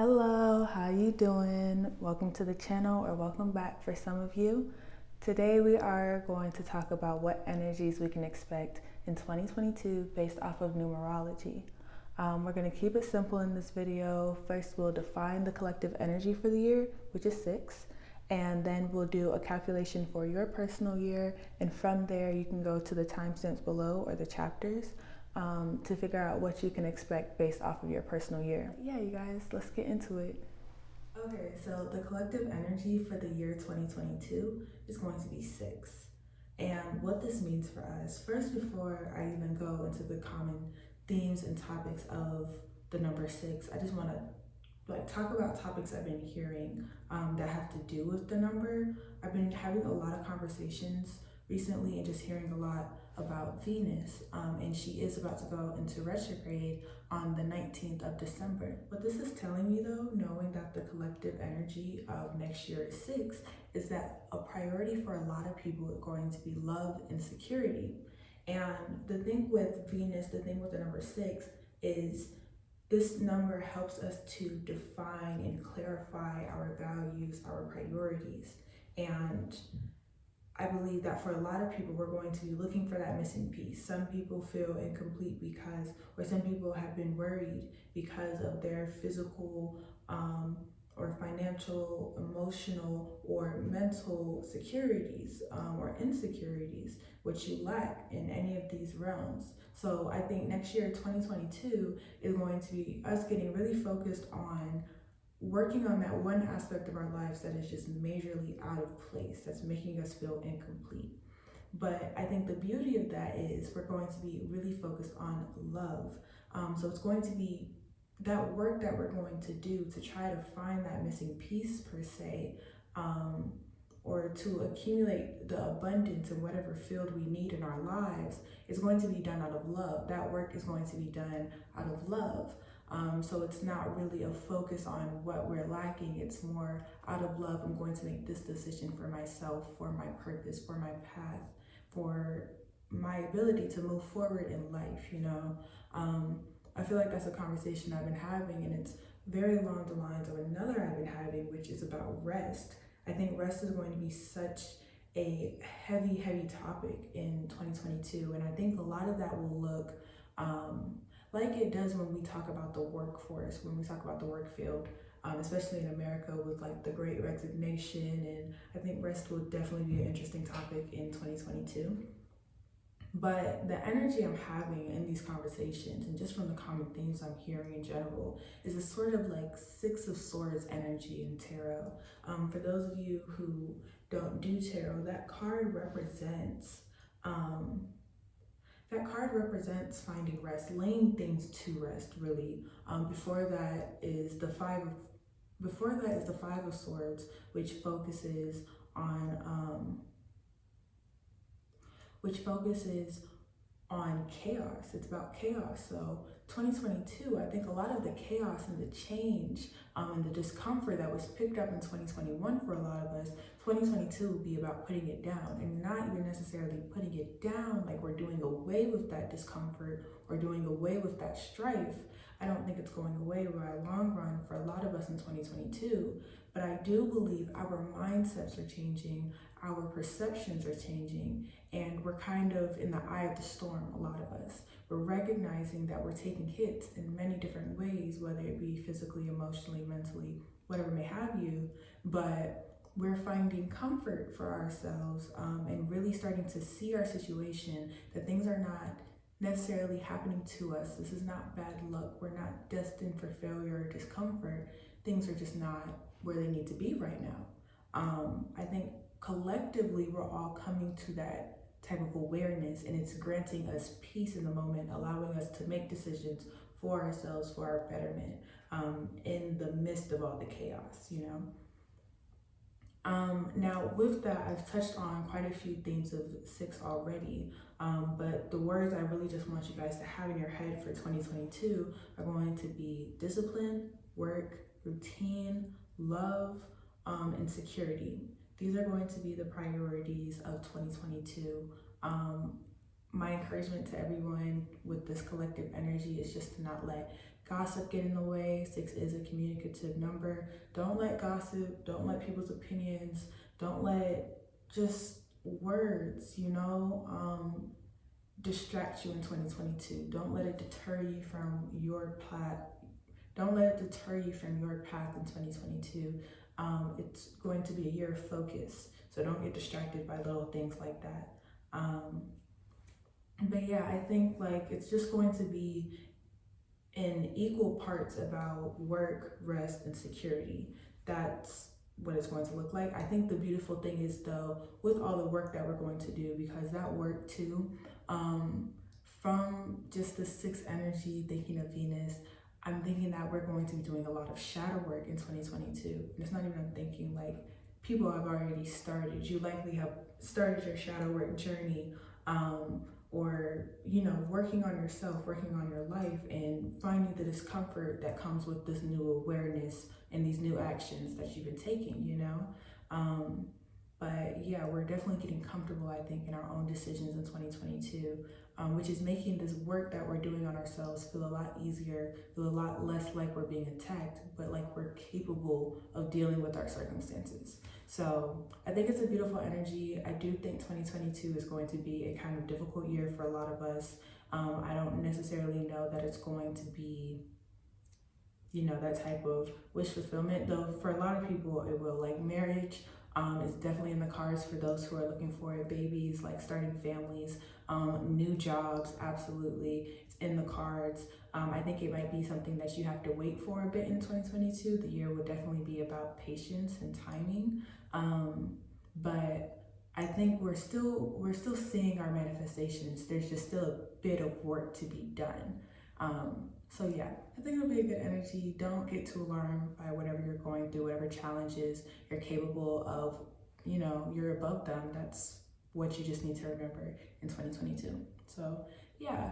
Hello, how you doing? Welcome to the channel, or welcome back for some of you. Today we are going to talk about what energies we can expect in 2022 based off of numerology. We're going to keep it simple in this video. First, we'll define the collective energy for the year, which is 6, and then we'll do a calculation for your personal year, and from there you can go to the timestamps below or the chapters to figure out what you can expect based off of your personal year. Yeah, you guys, let's get into it. Okay, so the collective energy for the year 2022 is going to be 6. And what this means for us, first, before I even go into the common themes and topics of the number 6, I just want to talk about topics I've been hearing that have to do with the number. I've been having a lot of conversations recently and just hearing a lot about Venus, and she is about to go into retrograde on the 19th of December. What this is telling me though, knowing that the collective energy of next year is 6, is that a priority for a lot of people is going to be love and security. And the thing with Venus, the thing with the number 6 is this number helps us to define and clarify our values, our priorities. And I believe that for a lot of people, we're going to be looking for that missing piece. Some people feel incomplete because, or some people have been worried because of their physical or financial, emotional, or mental securities or insecurities, which you lack in any of these realms. So I think next year, 2022, is going to be us getting really focused on working on that one aspect of our lives that is just majorly out of place, that's making us feel incomplete. But I think the beauty of that is we're going to be really focused on love. So it's going to be that work that we're going to do to try to find that missing piece per se, or to accumulate the abundance in whatever field we need in our lives is going to be done out of love. That work is going to be done out of love. So it's not really a focus on what we're lacking. It's more out of love. I'm going to make this decision for myself, for my purpose, for my path, for my ability to move forward in life, you know. I feel like that's a conversation I've been having, and it's very along the lines of another I've been having, which is about rest. I think rest is going to be such a heavy topic in 2022, and I think a lot of that will look like it does when we talk about the workforce, when we talk about the work field, especially in America with like the Great Resignation. And I think rest will definitely be an interesting topic in 2022. But the energy I'm having in these conversations, and just from the common themes I'm hearing in general, is a sort of like 6 of Swords energy in tarot. For those of you who don't do tarot, that card represents finding rest, laying things to rest, really. Before that is the Five of Swords, which focuses on chaos. It's about chaos. So 2022, I think a lot of the chaos and the change and the discomfort that was picked up in 2021 for a lot of us, 2022 will be about putting it down, and not even necessarily putting it down like we're doing away with that discomfort or doing away with that strife. I don't think it's going away by a long run for a lot of us in 2022, but I do believe our mindsets are changing, our perceptions are changing, and we're kind of in the eye of the storm, a lot of us. We're recognizing that we're taking hits in many different ways, whether it be physically, emotionally, mentally, whatever may have you, but we're finding comfort for ourselves and really starting to see our situation, that things are not necessarily happening to us. This is not bad luck. We're not destined for failure or discomfort. Things are just not where they need to be right now. I think collectively we're all coming to that type of awareness, and it's granting us peace in the moment, allowing us to make decisions for ourselves, for our betterment, in the midst of all the chaos, you know. Now with that, I've touched on quite a few themes of 6 already, but the words I really just want you guys to have in your head for 2022 are going to be discipline, work, routine, love, and security. These are going to be the priorities of 2022. My encouragement to everyone with this collective energy is just to not let gossip get in the way. 6 is a communicative number. Don't let gossip, don't let people's opinions, don't let just words, distract you in 2022. Don't let it deter you from your path. Don't let it deter you from your path in 2022. It's going to be a year of focus, so don't get distracted by little things like that. But yeah, I think like it's just going to be in equal parts about work, rest, and security. That's what it's going to look like. I think the beautiful thing is though, with all the work that we're going to do, because that work too, from just the 6 energy, thinking of Venus, I'm thinking that we're going to be doing a lot of shadow work in 2022. And it's not even I'm thinking, like, people have already started. You likely have started your shadow work journey, or working on yourself, working on your life, and finding the discomfort that comes with this new awareness and these new actions that you've been taking, but yeah, we're definitely getting comfortable, I think, in our own decisions in 2022, which is making this work that we're doing on ourselves feel a lot easier, feel a lot less like we're being attacked, but like we're capable of dealing with our circumstances. So I think it's a beautiful energy. I do think 2022 is going to be a kind of difficult year for a lot of us. I don't necessarily know that it's going to be, that type of wish fulfillment, though for a lot of people it will. Like marriage is definitely in the cards for those who are looking for it. Babies, like starting families, new jobs, absolutely, it's in the cards. I think it might be something that you have to wait for a bit in 2022. The year will definitely be about patience and timing, but I think we're still seeing our manifestations. There's just still a bit of work to be done. So yeah, I think it'll be a good energy. Don't get too alarmed by whatever you're going through, whatever challenges you're capable of, you're above them. That's what you just need to remember in 2022. So yeah,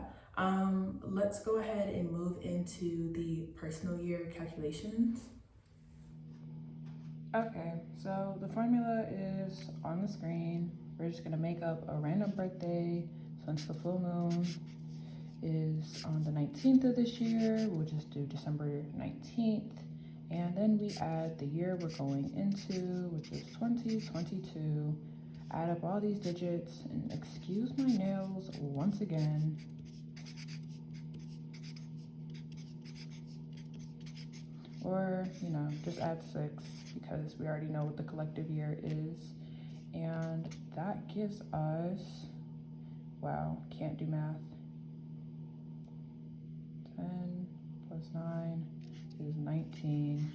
let's go ahead and move into the personal year calculations. Okay, so the formula is on the screen. We're just gonna make up a random birthday since the full moon is on the 19th of this year. We'll just do December 19th, and then we add the year we're going into, which is 2022. Add up all these digits, and excuse my nails once again. Or, just add 6 because we already know what the collective year is. And that gives us, wow, can't do math. 10 plus 9 is 19.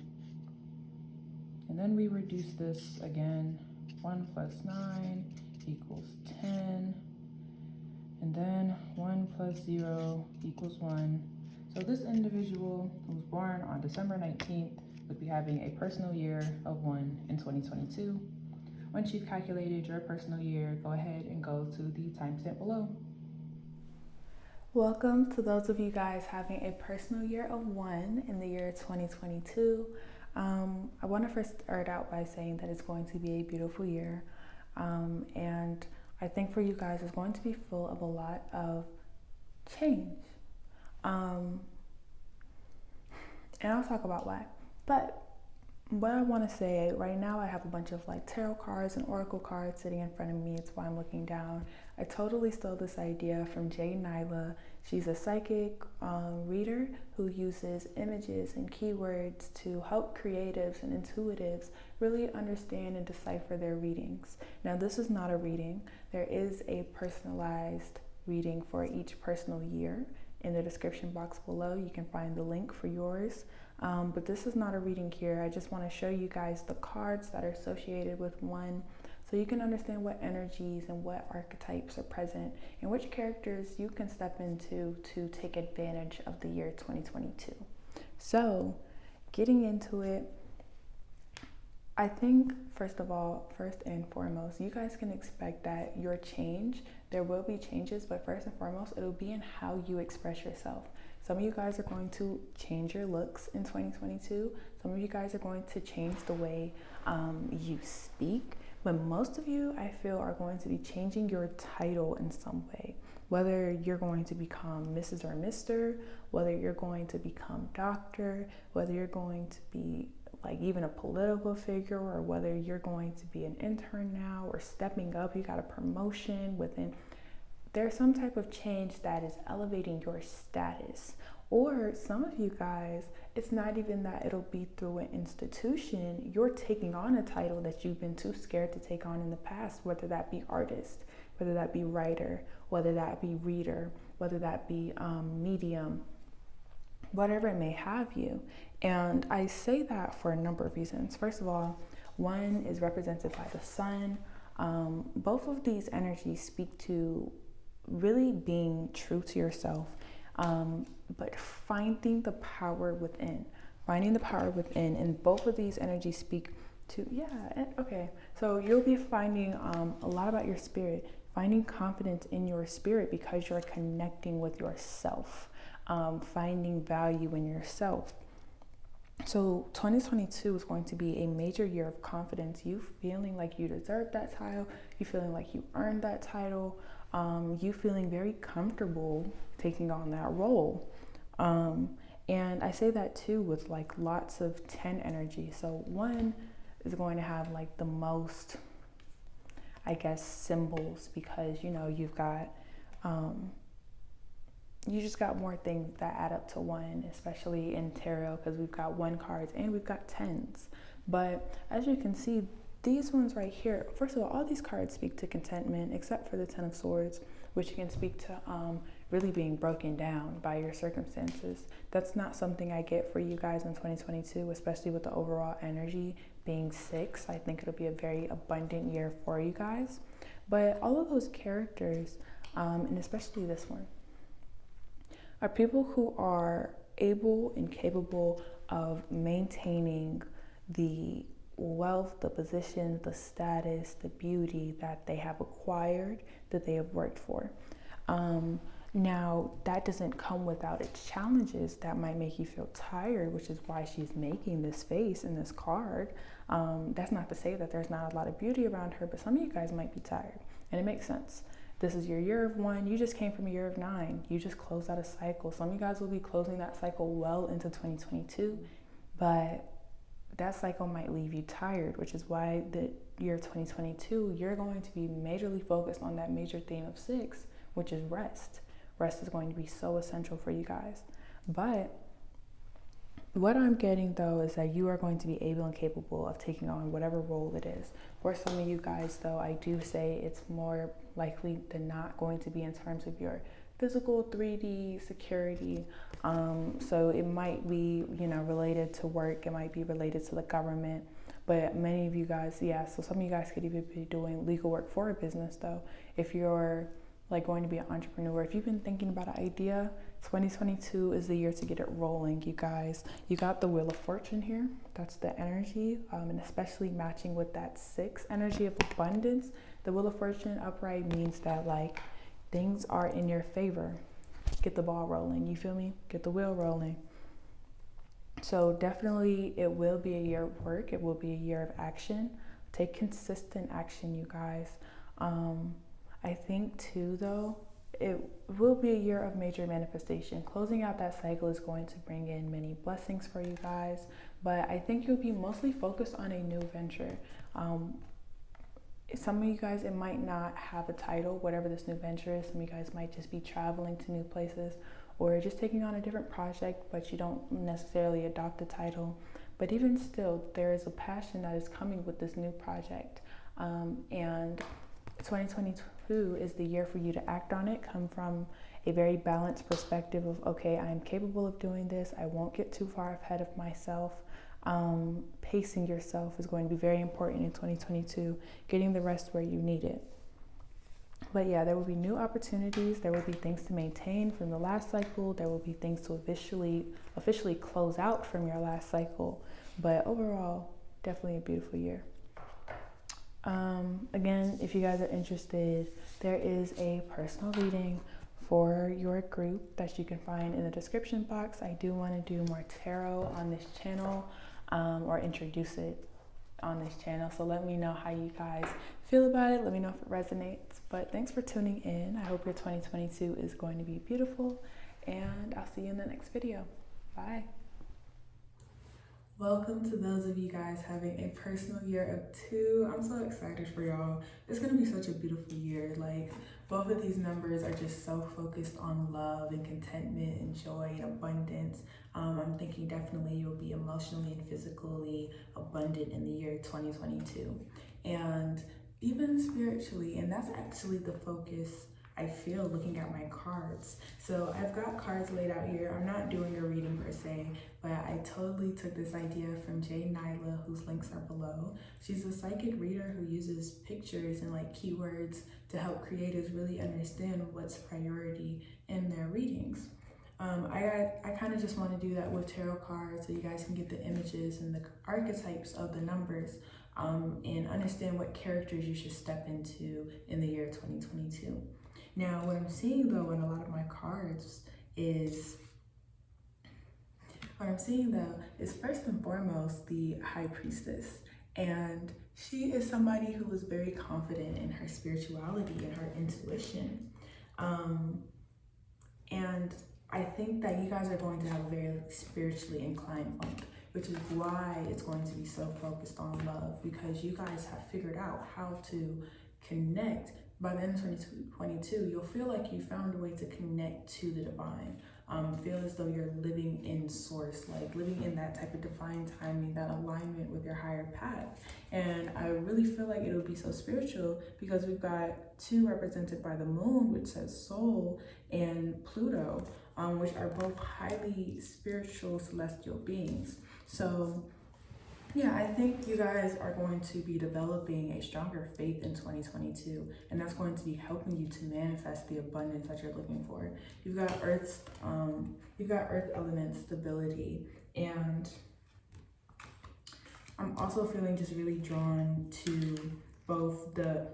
And then we reduce this again. 1 plus 9 equals 10. And then 1 plus 0 equals 1. So this individual who was born on December 19th would be having a personal year of 1 in 2022. Once you've calculated your personal year, go ahead and go to the timestamp below. Welcome to those of you guys having a personal year of 1 in the year 2022. I want to first start out by saying that it's going to be a beautiful year. And I think for you guys, it's going to be full of a lot of change. And I'll talk about why. But what I want to say right now, I have a bunch of like tarot cards and oracle cards sitting in front of me. It's why I'm looking down. I totally stole this idea from Nyla. She's a psychic reader who uses images and keywords to help creatives and intuitives really understand and decipher their readings. Now, this is not a reading. There is a personalized reading for each personal year. In the description box below, you can find the link for yours. But this is not a reading here. I just want to show you guys the cards that are associated with 1 so you can understand what energies and what archetypes are present and which characters you can step into to take advantage of the year 2022. So getting into it, I think first and foremost, you guys can expect that your change, there will be changes, but first and foremost, it'll be in how you express yourself. Some of you guys are going to change your looks in 2022. Some of you guys are going to change the way you speak. But most of you, I feel, are going to be changing your title in some way. whether you're going to become Mrs. or Mr., whether you're going to become doctor, whether you're going to be like even a political figure, or whether you're going to be an intern now or stepping up, you got a promotion within, there's some type of change that is elevating your status. Or some of you guys, it's not even that it'll be through an institution. You're taking on a title that you've been too scared to take on in the past, whether that be artist, whether that be writer, whether that be reader, whether that be medium, whatever it may have you. And I say that for a number of reasons. First of all, one is represented by the sun. Both of these energies speak to really being true to yourself, but finding the power within, and both of these energies speak to, okay, so you'll be finding a lot about your spirit, finding confidence in your spirit because you're connecting with yourself, finding value in yourself. So 2022 is going to be a major year of confidence, you feeling like you deserve that title, you feeling like you earned that title, you feeling very comfortable taking on that role. And I say that too with like lots of 10 energy. So 1 is going to have like the most, I guess, symbols, because, you know, you've got, you just got more things that add up to 1, especially in tarot, because we've got 1 cards and we've got 10s. But as you can see, these ones right here, first of all these cards speak to contentment, except for the 10 of Swords, which can speak to really being broken down by your circumstances. That's not something I get for you guys in 2022, especially with the overall energy being 6. I think it'll be a very abundant year for you guys. But all of those characters, and especially this one, are people who are able and capable of maintaining the wealth, the position, the status, the beauty that they have acquired, that they have worked for. Now, that doesn't come without its challenges that might make you feel tired, which is why she's making this face in this card. That's not to say that there's not a lot of beauty around her, but some of you guys might be tired, and it makes sense. This is your year of 1. You just came from a year of 9. You just closed out a cycle. Some of you guys will be closing that cycle well into 2022, but that cycle might leave you tired, which is why the year 2022, you're going to be majorly focused on that major theme of 6, which is rest. Rest is going to be so essential for you guys. But what I'm getting though is that you are going to be able and capable of taking on whatever role it is. For some of you guys though, I do say it's more likely than not going to be in terms of your physical 3D security. So it might be, you know, related to work, it might be related to the government. But many of you guys, so some of you guys could even be doing legal work for a business though. If you're like going to be an entrepreneur, if you've been thinking about an idea, 2022 is the year to get it rolling, you guys. You got the Wheel of Fortune here. That's the energy, and especially matching with that 6 energy of abundance. The Wheel of Fortune upright means that like things are in your favor. Get the ball rolling, you feel me? Get the wheel rolling. So definitely it will be a year of work. It will be a year of action. Take consistent action, you guys. I think too though, it will be a year of major manifestation. Closing out that cycle is going to bring in many blessings for you guys, but I think you'll be mostly focused on a new venture. Some of you guys, it might not have a title, whatever this new venture is. Some of you guys might just be traveling to new places or just taking on a different project, but you don't necessarily adopt a title. But even still, there is a passion that is coming with this new project. And 2022 is the year for you to act on it, come from a very balanced perspective of, okay, I'm capable of doing this. I won't get too far ahead of myself. Pacing yourself is going to be very important in 2022, getting the rest where you need it. But yeah, there will be new opportunities. There will be things to maintain from the last cycle. There will be things to officially close out from your last cycle. But overall, definitely a beautiful year. Again, if you guys are interested, there is a personal reading for your group that you can find in the description box. I do want to do more tarot on this channel, or introduce it on this channel. So let me know how you guys feel about it. Let me know if it resonates. But thanks for tuning in. I hope your 2022 is going to be beautiful, and I'll see you in the next video. Bye. Welcome to those of you guys having a personal year of 2. I'm so excited for y'all. It's gonna be such a beautiful year. Like, both of these numbers are just so focused on love and contentment and joy and abundance. I'm thinking definitely you'll be emotionally and physically abundant in the year 2022. And even spiritually, and that's actually the focus I feel looking at my cards. So I've got cards laid out here. I'm not doing a reading per se, but I totally took this idea from Nyla, whose links are below. She's a psychic reader who uses pictures and like keywords to help creatives really understand what's priority in their readings. I kind of just want to do that with tarot cards so you guys can get the images and the archetypes of the numbers and understand what characters you should step into in the year 2022. Now, what I'm seeing though in a lot of my cards is, first and foremost the High Priestess. And she is somebody who is very confident in her spirituality and her intuition. And I think that you guys are going to have a very spiritually inclined month, which is why it's going to be so focused on love, because you guys have figured out how to connect. By the end of 2022, you'll feel like you found a way to connect to the divine. Feel as though you're living in source, like living in that type of divine timing, that alignment with your higher path. And I really feel like it'll be so spiritual because we've got 2 represented by the moon, which says soul, and Pluto, which are both highly spiritual celestial beings. So yeah, I think you guys are going to be developing a stronger faith in 2022, and that's going to be helping you to manifest the abundance that you're looking for. You've got Earth element stability, and I'm also feeling just really drawn to both the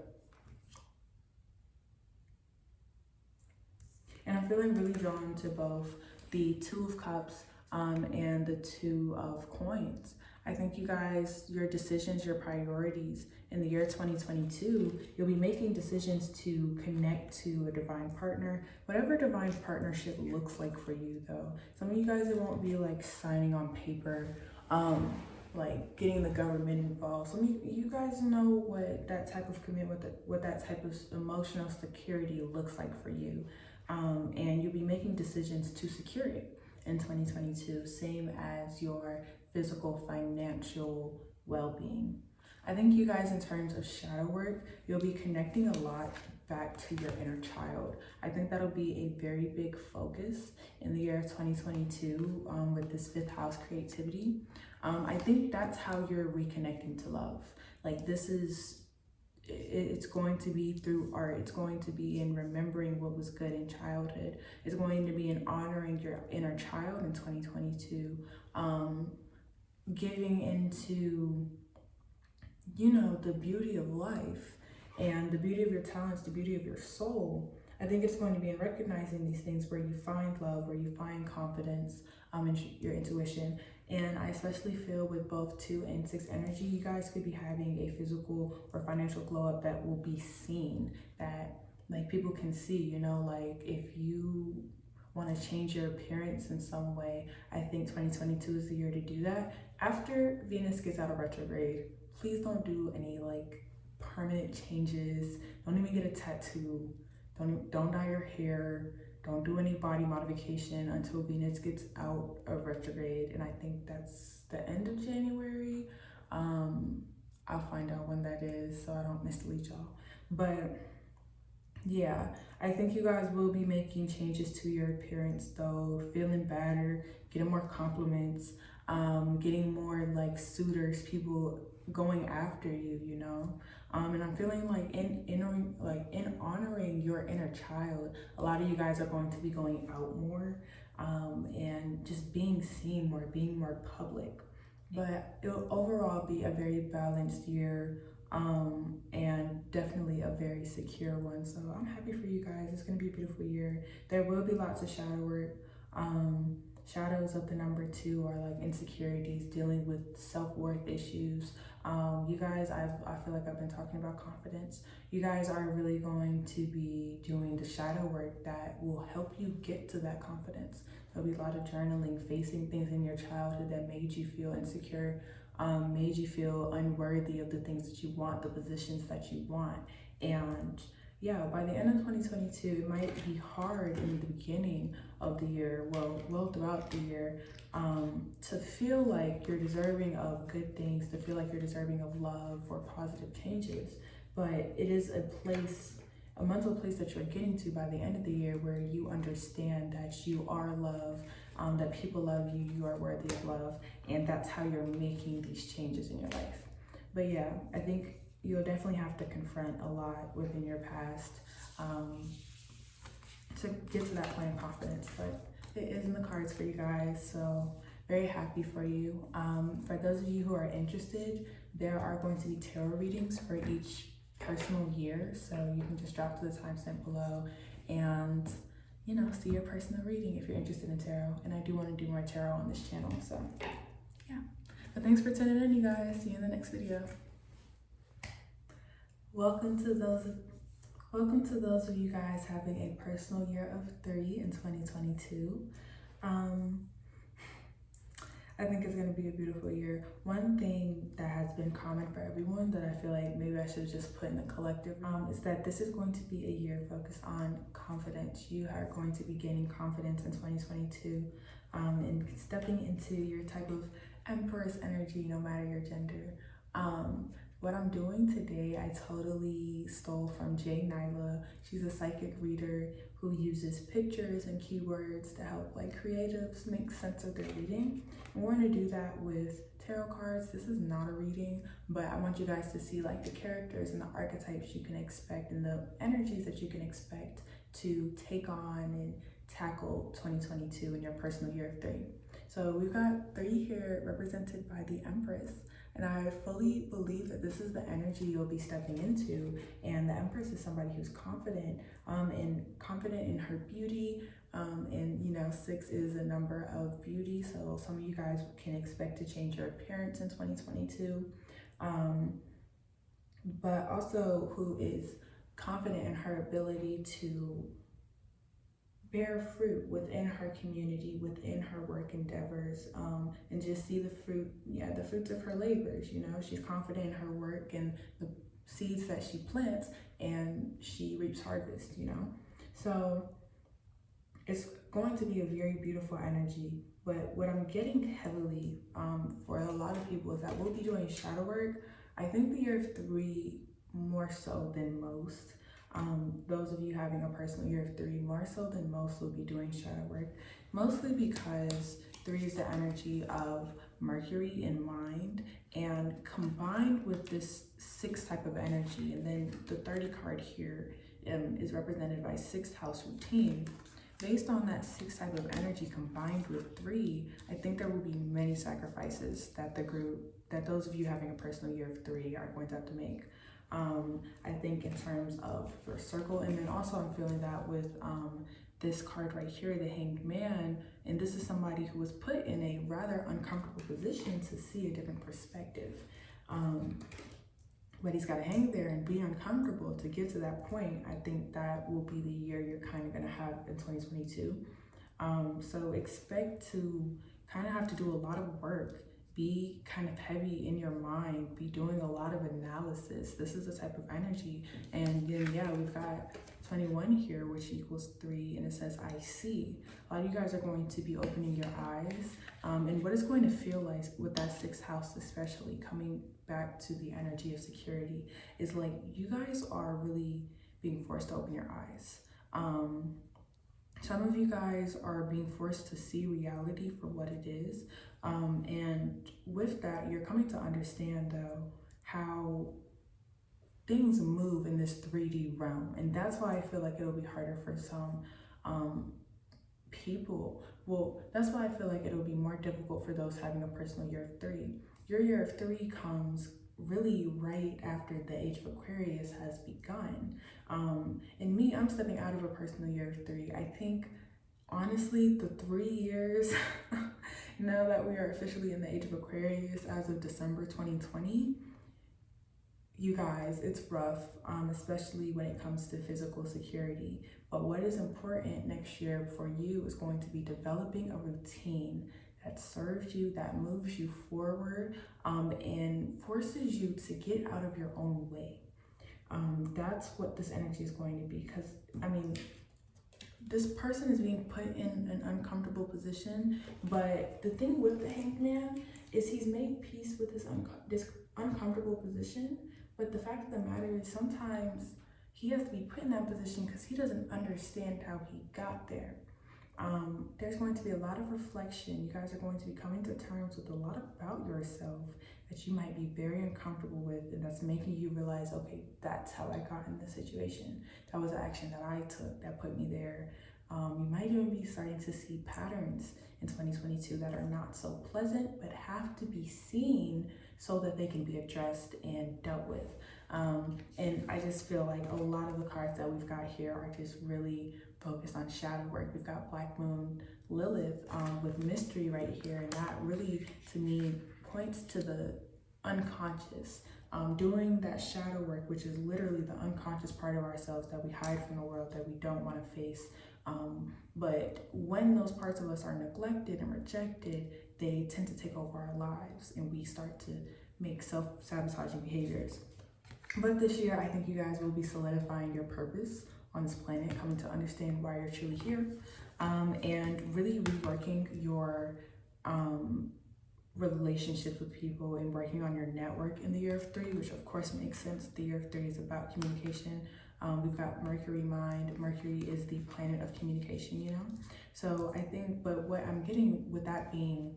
2 of Cups and the 2 of Coins. I think you guys, your decisions, your priorities in the year 2022, you'll be making decisions to connect to a divine partner, whatever divine partnership looks like for you though. Some of you guys, it won't be like signing on paper, like getting the government involved. Some of you guys know what that type of commitment, what that type of emotional security looks like for you. And you'll be making decisions to secure it in 2022, same as your physical, financial well-being. I think you guys, in terms of shadow work, you'll be connecting a lot back to your inner child. I think that'll be a very big focus in the year 2022 with this 5th house creativity. I think that's how you're reconnecting to love. Like, it's going to be through art. It's going to be in remembering what was good in childhood. It's going to be in honoring your inner child in 2022. Giving into, the beauty of life and the beauty of your talents, the beauty of your soul. I think it's going to be in recognizing these things where you find love, where you find confidence in your intuition. And I especially feel with both 2 and 6 energy, you guys could be having a physical or financial glow up that will be seen, that like people can see, like if you want to change your appearance in some way, I think 2022 is the year to do that. After Venus gets out of retrograde, please don't do any like permanent changes. Don't even get a tattoo. Don't dye your hair. Don't do any body modification until Venus gets out of retrograde. And I think that's the end of January. I'll find out when that is so I don't mislead y'all. But yeah, I think you guys will be making changes to your appearance though, feeling better, getting more compliments, getting more like suitors, people going after you, and I'm feeling like in honoring your inner child, a lot of you guys are going to be going out more and just being seen more, being more public. But it'll overall be a very balanced year and definitely a very secure one. So I'm happy for you guys. It's going to be a beautiful year. There will be lots of shadow work. shadows of the number 2 are like insecurities, dealing with self-worth issues. You guys, I feel like I've been talking about confidence. You guys are really going to be doing the shadow work that will help you get to that confidence. There'll be a lot of journaling, facing things in your childhood that made you feel insecure, made you feel unworthy of the things that you want, the positions that you want. And yeah, by the end of 2022, it might be hard in the beginning of the year, well throughout the year, to feel like you're deserving of good things, to feel like you're deserving of love or positive changes. But it is a mental place that you're getting to by the end of the year where you understand that you are loved, that people love you, you are worthy of love, and that's how you're making these changes in your life. But yeah, I think you'll definitely have to confront a lot within your past to get to that point of confidence, but it is in the cards for you guys, so very happy for you. For those of you who are interested, there are going to be tarot readings for each personal year, so you can just drop to the timestamp below and see your personal reading if you're interested in tarot. And I do want to do more tarot on this channel, so yeah. But thanks for tuning in, you guys. See you in the next video. Welcome to those of you guys having a personal year of 3 in 2022. I think it's going to be a beautiful year. One thing that has been common for everyone that I feel like maybe I should just put in the collective is that this is going to be a year focused on confidence. You are going to be gaining confidence in 2022 and stepping into your type of Empress energy, no matter your gender. What I'm doing today, I totally stole from Nyla. She's a psychic reader who uses pictures and keywords to help like creatives make sense of their reading. And we're gonna do that with tarot cards. This is not a reading, but I want you guys to see like the characters and the archetypes you can expect and the energies that you can expect to take on and tackle 2022 in your personal year of 3. So we've got 3 here represented by the Empress. And I fully believe that this is the energy you'll be stepping into. And the Empress is somebody who's confident, and confident in her beauty. And 6 is a number of beauty. So some of you guys can expect to change your appearance in 2022. But also who is confident in her ability to bear fruit within her community, within her work endeavors, and just see the fruits of her labors. She's confident in her work and the seeds that she plants, and she reaps harvest. So it's going to be a very beautiful energy. But what I'm getting heavily for a lot of people is that we'll be doing shadow work. I think the year of 3 more so than most. Those of you having a personal year of 3 more so than most will be doing shadow work, mostly because 3 is the energy of Mercury in mind, and combined with this 6 type of energy, and then the 30 card here is represented by 6th house routine. Based on that 6 type of energy combined with 3, I think there will be many sacrifices that those of you having a personal year of 3 are going to have to make. I think in terms of your circle, and then also I'm feeling that with this card right here, the Hanged Man, and this is somebody who was put in a rather uncomfortable position to see a different perspective. But he's got to hang there and be uncomfortable to get to that point. I think that will be the year you're kind of going to have in 2022. So expect to kind of have to do a lot of work, be kind of heavy in your mind, be doing a lot of analysis. This is the type of energy. And then, yeah, we've got 21 here, which equals 3, and it says, I see. A lot of you guys are going to be opening your eyes. And what it's going to feel like with that 6th house, especially coming back to the energy of security, is like you guys are really being forced to open your eyes. Some of you guys are being forced to see reality for what it is. And with that, you're coming to understand, though, how things move in this 3D realm. And that's why I feel like it'll be harder for some people. Well, that's why I feel like it'll be more difficult for those having a personal year of 3. Your year of 3 comes really right after the age of Aquarius has begun. And me, I'm stepping out of a personal year of 3. I think, honestly, the 3 years now that we are officially in the age of Aquarius as of December 2020, you guys, it's rough, especially when it comes to physical security. But what is important next year for you is going to be developing a routine that serves you, that moves you forward, and forces you to get out of your own way. That's what this energy is going to be, because I mean, this person is being put in an uncomfortable position, but the thing with the Hanged Man is he's made peace with this uncomfortable position. But the fact of the matter is sometimes he has to be put in that position because he doesn't understand how he got there. There's going to be a lot of reflection. You guys are going to be coming to terms with a lot about yourself that you might be very uncomfortable with, and that's making you realize, okay, that's how I got in this situation. That was the action that I took that put me there. You might even be starting to see patterns in 2022 that are not so pleasant, but have to be seen so that they can be addressed and dealt with. And I just feel like a lot of the cards that we've got here are just really focused on shadow work. We've got Black Moon Lilith with mystery right here, and that really, to me, points to the unconscious. Doing that shadow work, which is literally the unconscious part of ourselves that we hide from the world, that we don't want to face. But when those parts of us are neglected and rejected, they tend to take over our lives, and we start to make self-sabotaging behaviors. But this year, I think you guys will be solidifying your purpose on this planet, coming to understand why you're truly here, and really reworking your relationships with people and working on your network in the year of 3, which of course makes sense. The year of 3 is about communication. We've got Mercury mind. Mercury is the planet of communication, you know? So I think, but what I'm getting with that being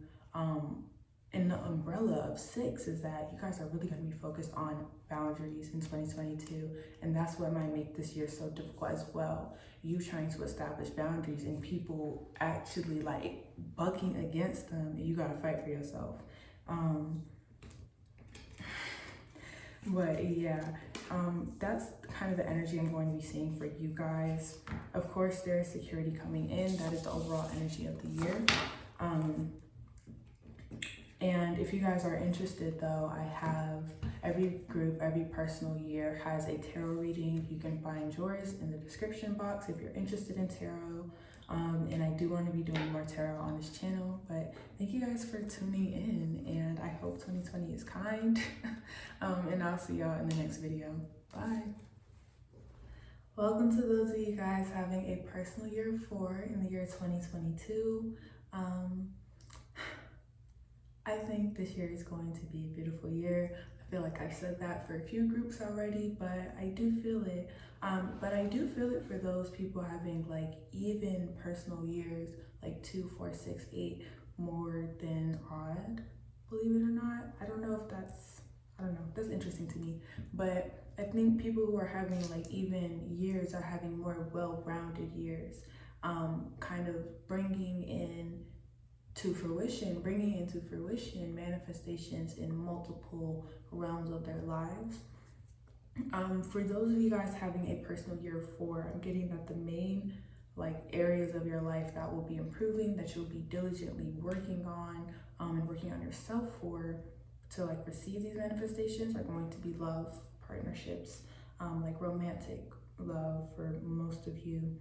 in the umbrella of 6 is that you guys are really going to be focused on boundaries in 2022. And that's what might make this year so difficult as well. You trying to establish boundaries and people actually like bucking against them, and you got to fight for yourself. But yeah, that's kind of the energy I'm going to be seeing for you guys. Of course, there is security coming in. That is the overall energy of the year. And if you guys are interested though, I have every group, every personal year has a tarot reading. You can find yours in the description box if you're interested in tarot. And I do want to be doing more tarot on this channel, but thank you guys for tuning in, and I hope 2020 is kind. And I'll see y'all in the next video. Bye. Welcome to those of you guys having a personal year 4 in the year 2022. I think this year is going to be a beautiful year. I feel like I've said that for a few groups already, but I do feel it. But I do feel it for those people having like even personal years, like 2, 4, 6, 8, more than odd, believe it or not. I don't know if that's, I don't know, that's interesting to me. But I think people who are having like even years are having more well-rounded years, kind of bringing into fruition manifestations in multiple realms of their lives. For those of you guys having a personal year 4, I'm getting that the main like areas of your life that will be improving, that you'll be diligently working on and working on yourself for to like receive these manifestations are going to be love, partnerships, like romantic love for most of you,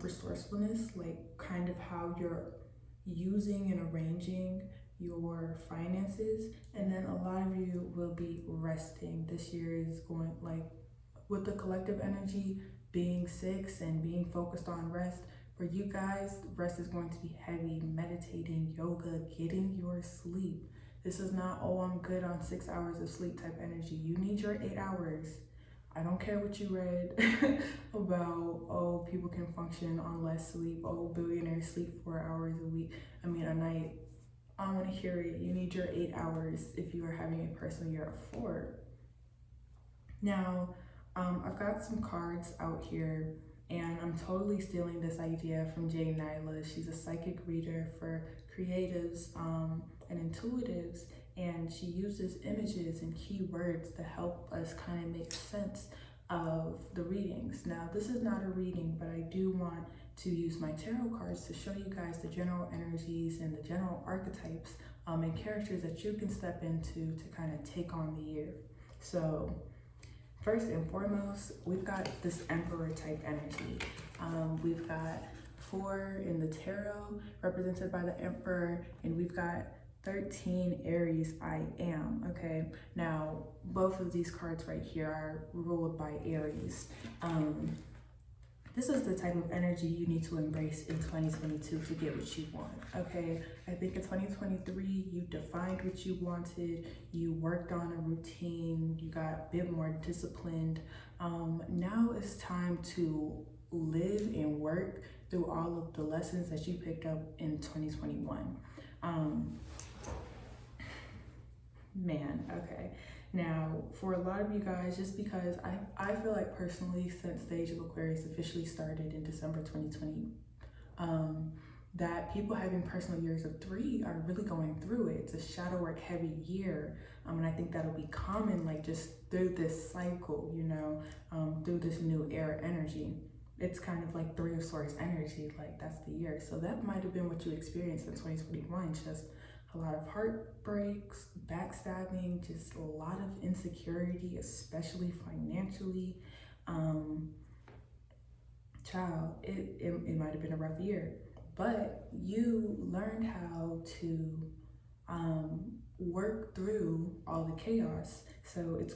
resourcefulness, like kind of how you're using and arranging your finances. And then a lot of you will be resting. This year is going like with the collective energy being 6 and being focused on rest. For you guys, rest is going to be heavy. Meditating, yoga, getting your sleep. This is not, oh, I'm good on 6 hours of sleep type energy. You need your 8 hours. I don't care what you read about, oh, people can function on less sleep. Oh, billionaires sleep 4 hours a night. I want to hear it. You need your 8 hours if you are having a personal year of 4. Now, I've got some cards out here, and I'm totally stealing this idea from Nyla. She's a psychic reader for creatives and intuitives, and she uses images and keywords to help us kind of make sense of the readings. Now, this is not a reading, but I do want to use my tarot cards to show you guys the general energies and the general archetypes and characters that you can step into to kind of take on the year. So first and foremost, we've got this Emperor type energy. We've got 4 in the tarot represented by the Emperor, and we've got 13 Aries I am. Okay, now both of these cards right here are ruled by Aries. This is the type of energy you need to embrace in 2022 to get what you want, okay? I think in 2023, you defined what you wanted, you worked on a routine, you got a bit more disciplined. Now it's time to live and work through all of the lessons that you picked up in 2021. Okay. Now, for a lot of you guys, just because I feel like personally, since the age of Aquarius officially started in December 2020, that people having personal years of 3 are really going through it. It's a shadow work heavy year. And I think that'll be common, like just through this cycle, you know, through this new era energy. It's kind of like 3 of Swords energy, like that's the year. So that might have been what you experienced in 2021, just a lot of heartbreaks, backstabbing, just a lot of insecurity, especially financially. Child, it might have been a rough year, but you learned how to work through all the chaos. So it's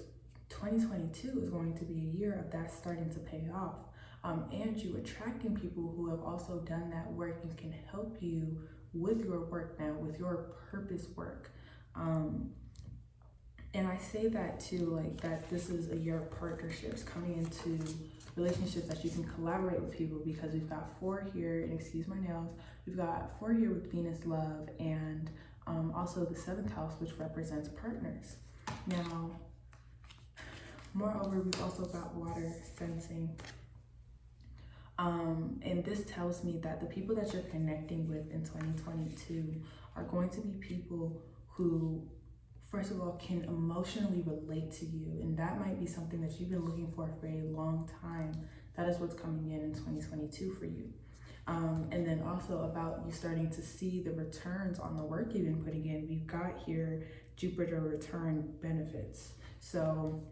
2022 is going to be a year of that starting to pay off. And you attracting people who have also done that work and can help you with your work now, with your purpose work. And I say that too, like that this is a year of partnerships, coming into relationships that you can collaborate with people, because we've got 4 here, and excuse my nails, we've got 4 here with Venus love, and also the 7th house, which represents partners. Now, moreover, we've also got water sensing. And this tells me that the people that you're connecting with in 2022 are going to be people who, first of all, can emotionally relate to you. And that might be something that you've been looking for a long time. That is what's coming in 2022 for you. And then also about you starting to see the returns on the work you've been putting in. We've got here Jupiter return benefits. So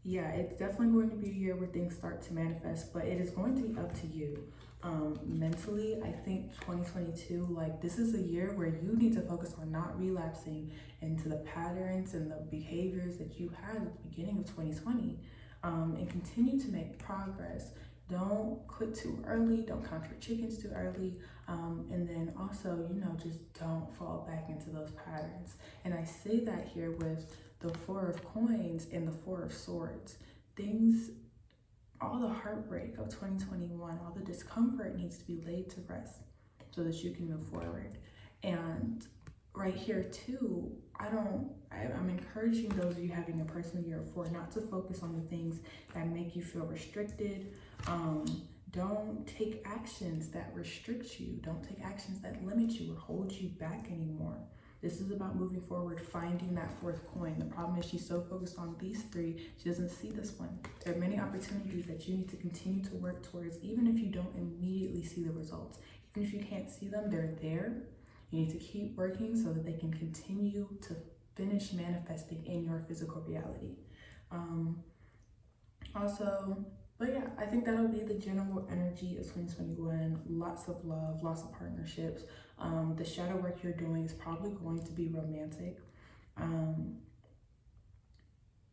yeah, it's definitely going to be a year where things start to manifest, but it is going to be up to you. Mentally, I think 2022, like this is a year where you need to focus on not relapsing into the patterns and the behaviors that you had at the beginning of 2020, and continue to make progress. Don't quit too early, don't count your chickens too early, and then also, you know, just don't fall back into those patterns. And I say that here with the 4 of coins and the 4 of swords. Things, all the heartbreak of 2021, all the discomfort needs to be laid to rest so that you can move forward. And right here too, I'm encouraging those of you having a personal year of 4 not to focus on the things that make you feel restricted. Don't take actions that restrict you. Don't take actions that limit you or hold you back anymore. This is about moving forward, finding that 4th coin. The problem is she's so focused on these 3, she doesn't see this one. There are many opportunities that you need to continue to work towards, even if you don't immediately see the results. Even if you can't see them, they're there. You need to keep working so that they can continue to finish manifesting in your physical reality. But yeah, I think that'll be the general energy of 2021. Lots of love, lots of partnerships. The shadow work you're doing is probably going to be romantic.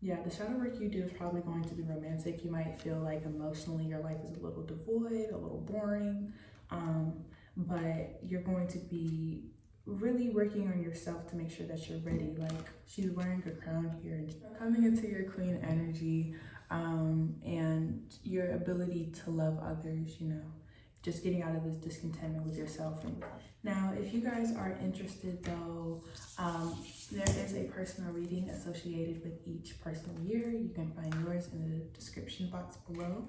Yeah, the shadow work you do is probably going to be romantic. You might feel like emotionally your life is a little devoid, a little boring, but you're going to be really working on yourself to make sure that you're ready. Like she's wearing a crown here and coming into your queen energy, and your ability to love others, you know, just getting out of this discontentment with yourself. And now, if you guys are interested though, there is a personal reading associated with each personal year. You can find yours in the description box below.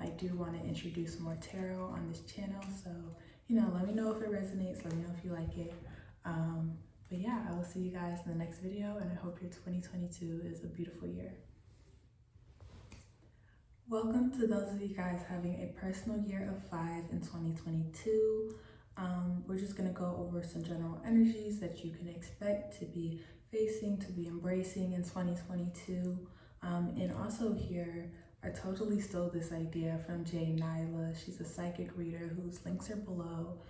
I do want to introduce more tarot on this channel, so you know, let me know if it resonates, let me know if you like it. But yeah, I will see you guys in the next video, and I hope your 2022 is a beautiful year. Welcome to those of you guys having a personal year of 5 in 2022. We're just going to go over some general energies that you can expect to be facing, to be embracing in 2022. And also here, I totally stole this idea from Nyla. She's a psychic reader whose links are below,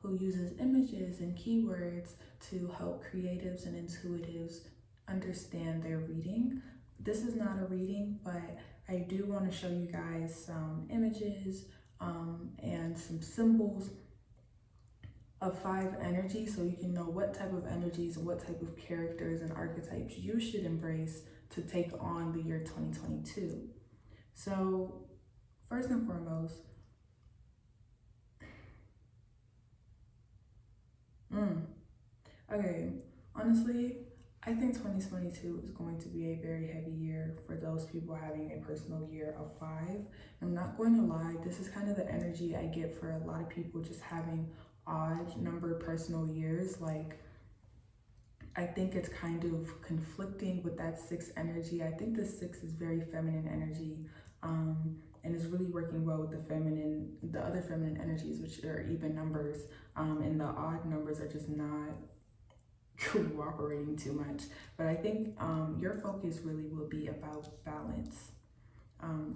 who uses images and keywords to help creatives and intuitives understand their reading. This is not a reading, but I do want to show you guys some images and some symbols of 5 energies so you can know what type of energies and what type of characters and archetypes you should embrace to take on the year 2022. So first and foremost, okay, honestly, I think 2022 is going to be a very heavy year for those people having a personal year of 5. I'm not going to lie, this is kind of the energy I get for a lot of people just having odd number personal years. Like, I think it's kind of conflicting with that 6 energy. I think the 6 is very feminine energy, and is really working well with the other feminine energies, which are even numbers, and the odd numbers are just not cooperating too much. But I think your focus really will be about balance,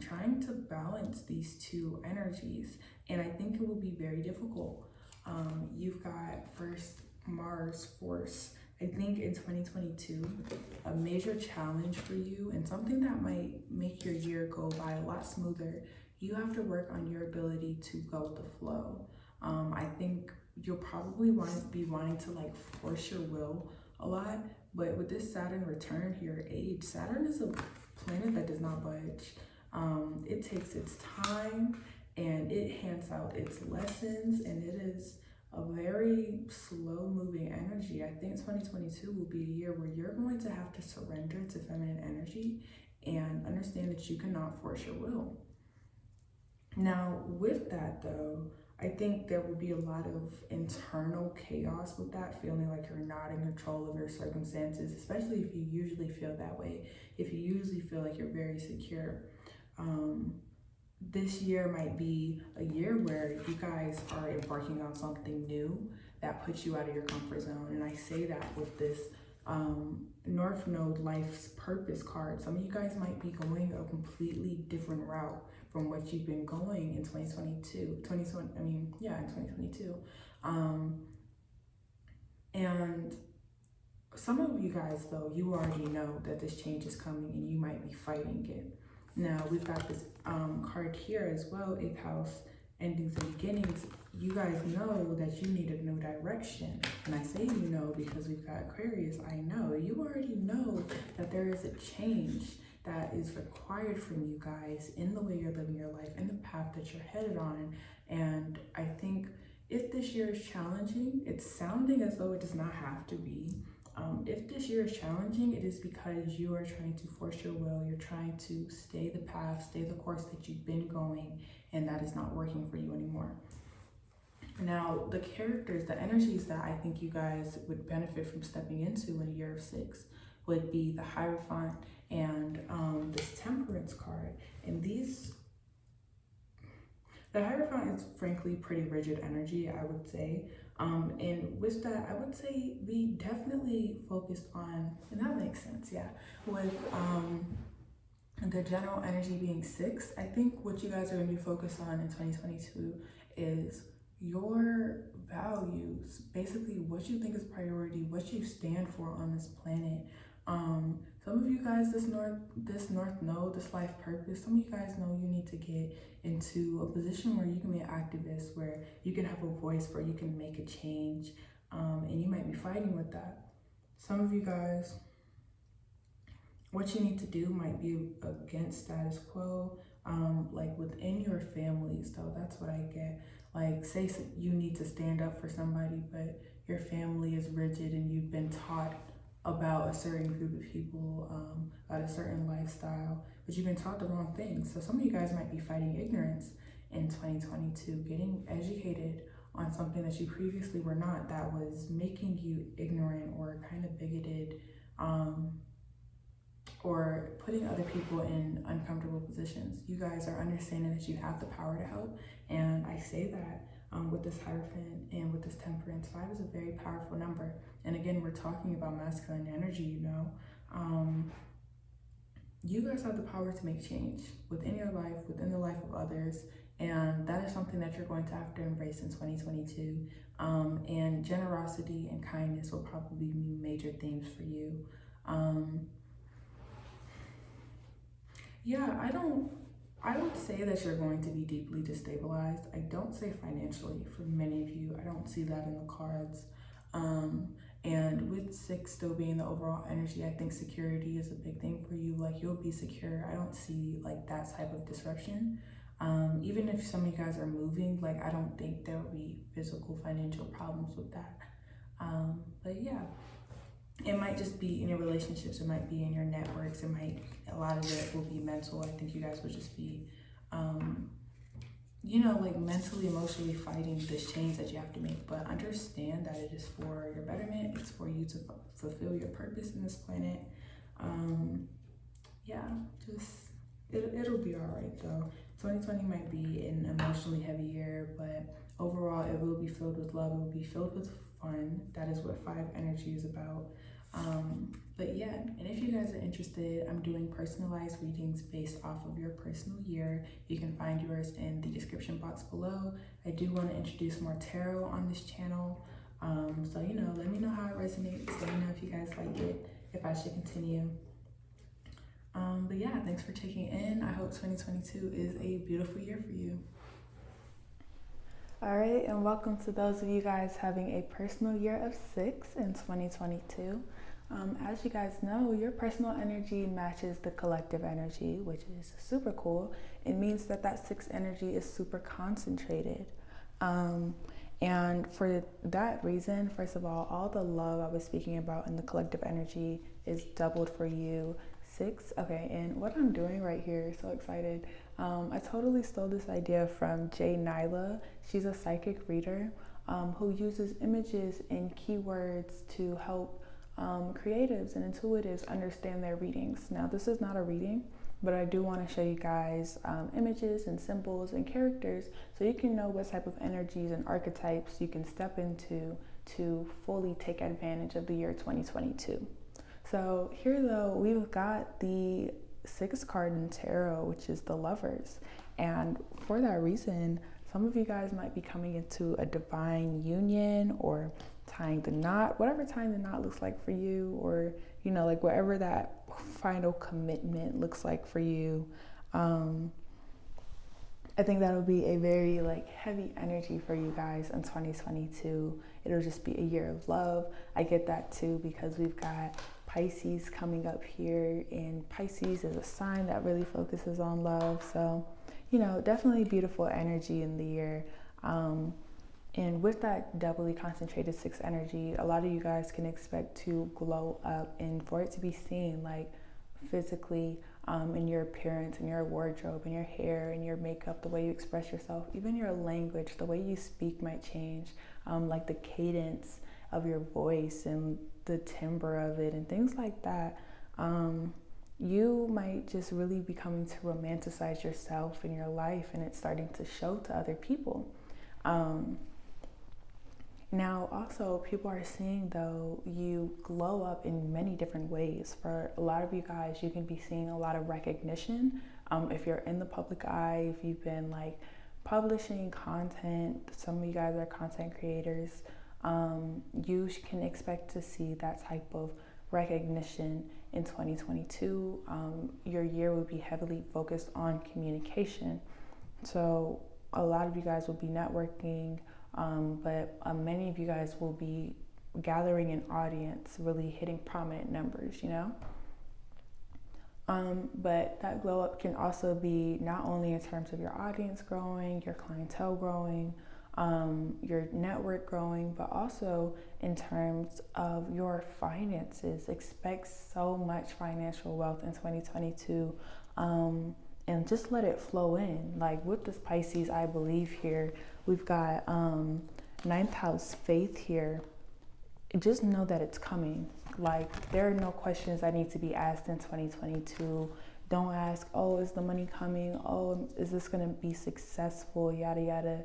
trying to balance these 2 energies, and I think it will be very difficult. You've got first Mars force. I think in 2022, a major challenge for you and something that might make your year go by a lot smoother, you have to work on your ability to go with the flow. I think you'll probably be wanting to like force your will a lot, but with this Saturn return here, age, Saturn is a planet that does not budge. It takes its time and it hands out its lessons, and it is a very slow moving energy. I think 2022 will be a year where you're going to have to surrender to feminine energy and understand that you cannot force your will. Now, with that though, I think there will be a lot of internal chaos with that, feeling like you're not in control of your circumstances, especially if you usually feel that way, if you usually feel like you're very secure. This year might be a year where you guys are embarking on something new that puts you out of your comfort zone. And I say that with this North Node Life's Purpose card. Some of you guys might be going a completely different route from what you've been going in 2022. In 2022. And some of you guys, though, you already know that this change is coming and you might be fighting it. Now, we've got this card here as well, 8th house, endings and beginnings. You guys know that you need a new direction. And I say you know because we've got Aquarius. I know. You already know that there is a change that is required from you guys in the way you're living your life, in the path that you're headed on. And I think if this year is challenging, it's sounding as though it does not have to be. If this year is challenging, it is because you are trying to force your will. You're trying to stay the path, stay the course that you've been going, and that is not working for you anymore. Now, the characters, the energies that I think you guys would benefit from stepping into in a year of 6 would be the Hierophant and this Temperance card. And the Hierophant is frankly pretty rigid energy, I would say. And with that, I would say we definitely focused on, and that makes sense, yeah, with the general energy being 6, I think what you guys are going to be focused on in 2022 is your values, basically what you think is priority, what you stand for on this planet. Some of you guys, this North Node, this life purpose, some of you guys know you need to get into a position where you can be an activist, where you can have a voice, where you can make a change, and you might be fighting with that. Some of you guys, what you need to do might be against status quo, like within your families though, that's what I get. Like, say you need to stand up for somebody, but your family is rigid and you've been taught about a certain group of people, about a certain lifestyle, but you've been taught the wrong things. So some of you guys might be fighting ignorance in 2022, getting educated on something that you previously were not, that was making you ignorant or kind of bigoted, or putting other people in uncomfortable positions. You guys are understanding that you have the power to help, and I say that with this Hierophant and with this Temperance. 5 is a very powerful number, and again, we're talking about masculine energy, you know. You guys have the power to make change within your life, within the life of others, and that is something that you're going to have to embrace in 2022. And generosity and kindness will probably be major themes for you. Yeah, I would say that you're going to be deeply destabilized. I don't say financially for many of you. I don't see that in the cards. And with 6 still being the overall energy, I think security is a big thing for you. Like, you'll be secure. I don't see like that type of disruption. Even if some of you guys are moving, like, I don't think there will be physical financial problems with that. But yeah, it might just be in your relationships, it might be in your networks, a lot of it will be mental. I think you guys would just be, you know, like mentally, emotionally fighting this change that you have to make. But understand that it is for your betterment. It's for you to fulfill your purpose in this planet. Yeah, just, it'll be all right though. 2020 might be an emotionally heavy year, but overall it will be filled with love. It will be filled with fun. That is what 5 energy is about. But yeah, and if you guys are interested, I'm doing personalized readings based off of your personal year. You can find yours in the description box below. I do want to introduce more tarot on this channel. So, you know, let me know how it resonates. Let me know if you guys like it, if I should continue. But yeah, thanks for checking in. I hope 2022 is a beautiful year for you. All right, and welcome to those of you guys having a personal year of 6 in 2022. As you guys know, your personal energy matches the collective energy, which is super cool. It means that that 6 energy is super concentrated. And for that reason, first of all the love I was speaking about in the collective energy is doubled for you. 6. Okay, and what I'm doing right here, so excited. I totally stole this idea from Nyla. She's a psychic reader who uses images and keywords to help creatives and intuitives understand their readings. Now, this is not a reading, but I do want to show you guys images and symbols and characters so you can know what type of energies and archetypes you can step into to fully take advantage of the year 2022. So here though, we've got the 6th card in tarot, which is the Lovers. And for that reason, some of you guys might be coming into a divine union or tying the knot, whatever tying the knot looks like for you, or, you know, like whatever that final commitment looks like for you. I think that'll be a very like heavy energy for you guys in 2022. It'll just be a year of love. I get that too because we've got Pisces coming up here, and Pisces is a sign that really focuses on love. So, you know, definitely beautiful energy in the year. And with that doubly concentrated 6 energy, a lot of you guys can expect to glow up and for it to be seen like physically in your appearance, in your wardrobe, in your hair, in your makeup, the way you express yourself, even your language, the way you speak might change, like the cadence of your voice and the timbre of it and things like that. You might just really be coming to romanticize yourself in your life, and it's starting to show to other people. Now, also, people are seeing, though, you glow up in many different ways. For a lot of you guys, you can be seeing a lot of recognition. If you're in the public eye, if you've been like publishing content, some of you guys are content creators, you can expect to see that type of recognition in 2022. Your year will be heavily focused on communication. So a lot of you guys will be networking, but many of you guys will be gathering an audience, really hitting prominent numbers, you know? But that glow up can also be not only in terms of your audience growing, your clientele growing, your network growing, but also in terms of your finances. Expect so much financial wealth in 2022, and just let it flow in. Like with this Pisces, I believe here, we've got 9th house faith here. Just know that it's coming. Like, there are no questions that need to be asked in 2022. Don't ask, oh, is the money coming? Oh, is this going to be successful? Yada, yada.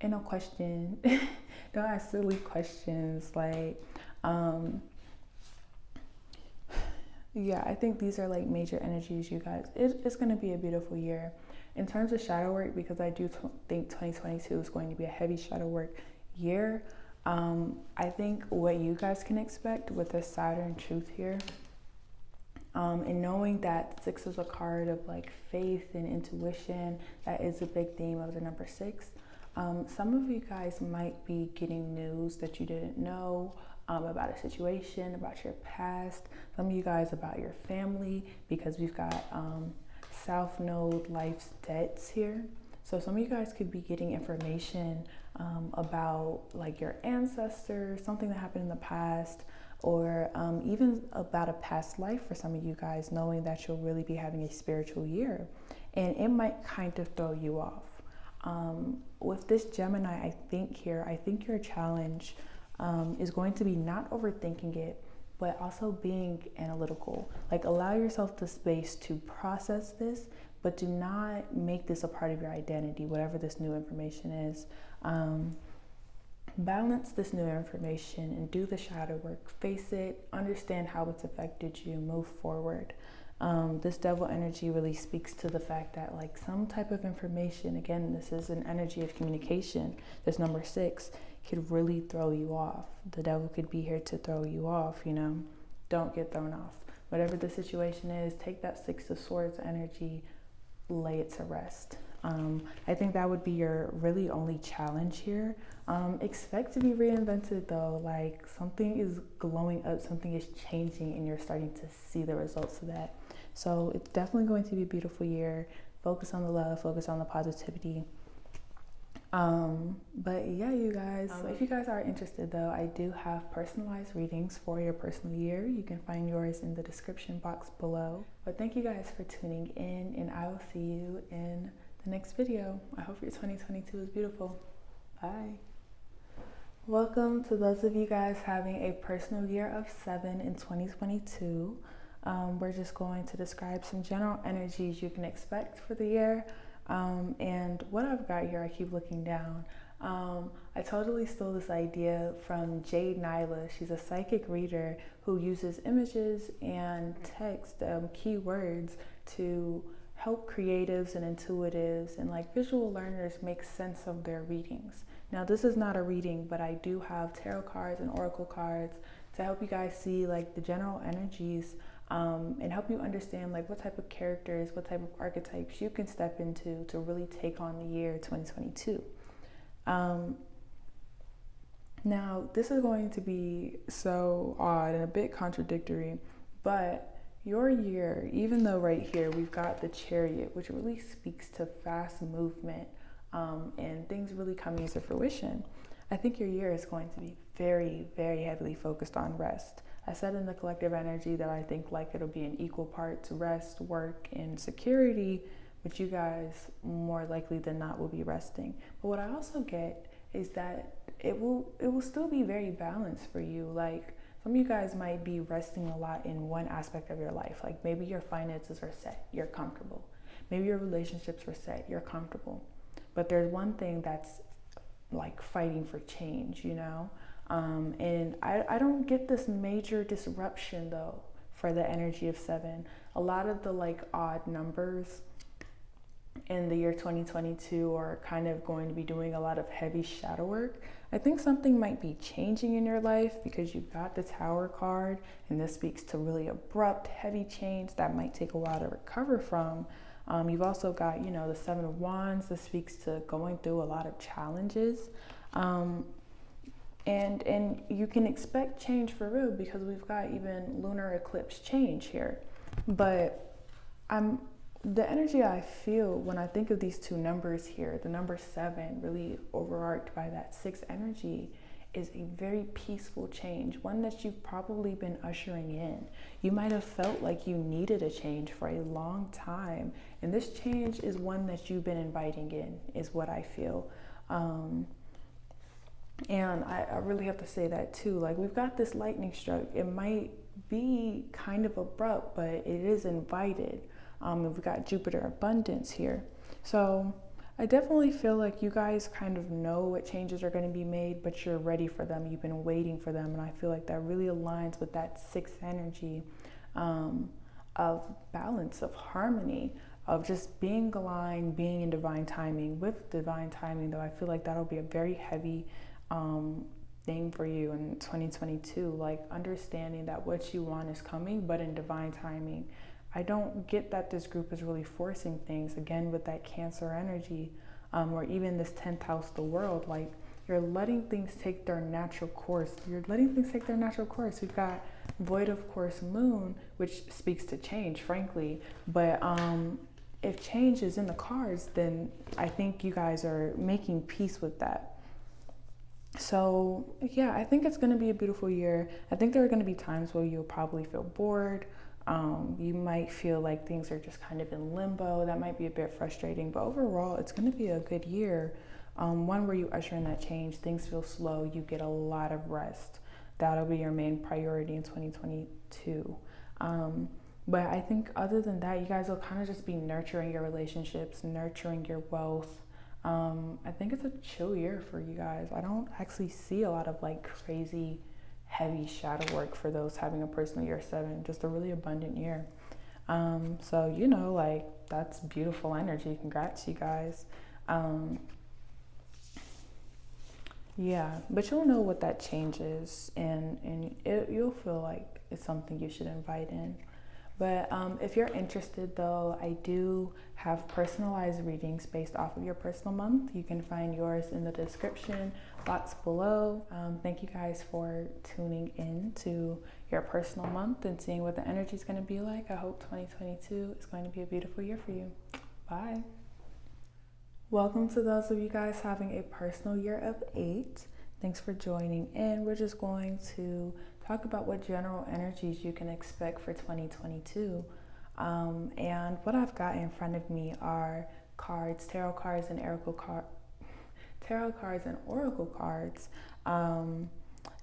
Ain't no question. Don't ask silly questions. Like, yeah, I think these are like major energies, you guys. It's going to be a beautiful year. In terms of shadow work, because I do think 2022 is going to be a heavy shadow work year, I think what you guys can expect with the Saturn truth here, and knowing that 6 is a card of like faith and intuition, that is a big theme of the number 6. Some of you guys might be getting news that you didn't know, about a situation, about your past. Some of you guys about your family, because we've got South Node life's debts here. So some of you guys could be getting information about like your ancestors, something that happened in the past, or even about a past life for some of you guys, knowing that you'll really be having a spiritual year. And it might kind of throw you off. With this Gemini, I think your challenge is going to be not overthinking it, but also being analytical. Like, allow yourself the space to process this, but do not make this a part of your identity, whatever this new information is. Balance this new information and do the shadow work. Face it, understand how it's affected you, move forward. This devil energy really speaks to the fact that like some type of information, again, this is an energy of communication, this number 6, could really throw you off. The devil could be here to throw you off, you know. Don't get thrown off. Whatever the situation is, take that 6 of Swords energy, lay it to rest. I think that would be your really only challenge here. Expect to be reinvented though. Like, something is glowing up, something is changing, and you're starting to see the results of that. So it's definitely going to be a beautiful year. Focus on the love, focus on the positivity. But yeah, you guys, if you guys are interested though, I do have personalized readings for your personal year. You can find yours in the description box below. But thank you guys for tuning in, and I will see you in the next video. I hope your 2022 is beautiful. Bye. Welcome to those of you guys having a personal year of 7 in 2022. We're just going to describe some general energies you can expect for the year. And what I've got here, I keep looking down. I totally stole this idea from Nyla. She's a psychic reader who uses images and text, keywords, to help creatives and intuitives and like visual learners make sense of their readings. Now, this is not a reading, but I do have tarot cards and oracle cards to help you guys see like the general energies, and help you understand like what type of characters, what type of archetypes you can step into to really take on the year 2022. Now, this is going to be so odd and a bit contradictory, but your year, even though right here we've got the Chariot, which really speaks to fast movement, and things really coming into fruition, I think your year is going to be very, very heavily focused on rest. I said in the collective energy that I think like it'll be an equal part to rest, work, and security, but you guys more likely than not will be resting. But what I also get is that it will still be very balanced for you. Like, some of you guys might be resting a lot in one aspect of your life. Like, maybe your finances are set, you're comfortable. Maybe your relationships are set, you're comfortable. But there's one thing that's like fighting for change, you know? And I don't get this major disruption though for the energy of 7. A lot of the like odd numbers in the year 2022 are kind of going to be doing a lot of heavy shadow work. I think something might be changing in your life because you've got the Tower card, and this speaks to really abrupt, heavy change that might take a while to recover from. You've also got, you know, the 7 of Wands. That speaks to going through a lot of challenges. And you can expect change for real because we've got even lunar eclipse change here. But the energy I feel when I think of these two numbers here, the number 7 really overarched by that 6 energy, is a very peaceful change, one that you've probably been ushering in. You might have felt like you needed a change for a long time, and this change is one that you've been inviting in, is what I feel. And I really have to say that too. Like, we've got this lightning stroke. It might be kind of abrupt, but it is invited. And we've got Jupiter abundance here. So I definitely feel like you guys kind of know what changes are going to be made, but you're ready for them. You've been waiting for them. And I feel like that really aligns with that sixth energy of balance, of harmony, of just being aligned, being in divine timing. With divine timing, though, I feel like that'll be a very heavy thing for you in 2022, like understanding that what you want is coming, but in divine timing. I don't get that this group is really forcing things, again, with that Cancer energy, or even this 10th house, the world. Like, you're letting things take their natural course. You're letting things take their natural course. We've got void of course moon, which speaks to change, frankly. But if change is in the cards, then I think you guys are making peace with that. So yeah, I think it's going to be a beautiful year. I think there are going to be times where you'll probably feel bored. You might feel like things are just kind of in limbo. That might be a bit frustrating, but overall, it's going to be a good year. One where you usher in that change, things feel slow, you get a lot of rest. That'll be your main priority in 2022. But I think other than that, you guys will kind of just be nurturing your relationships, nurturing your wealth. I think it's a chill year for you guys. I don't actually see a lot of like crazy heavy shadow work for those having a personal year 7, just a really abundant year. So, you know, like, that's beautiful energy. Congrats, you guys. Yeah, but you'll know what that change is, and you'll feel like it's something you should invite in. But if you're interested, though, I do have personalized readings based off of your personal month. You can find yours in the description box below. Thank you guys for tuning in to your personal month and seeing what the energy is going to be like. I hope 2022 is going to be a beautiful year for you. Bye. Welcome to those of you guys having a personal year of 8. Thanks for joining in. We're just going to talk about what general energies you can expect for 2022. And what I've got in front of me are cards, tarot cards and oracle cards.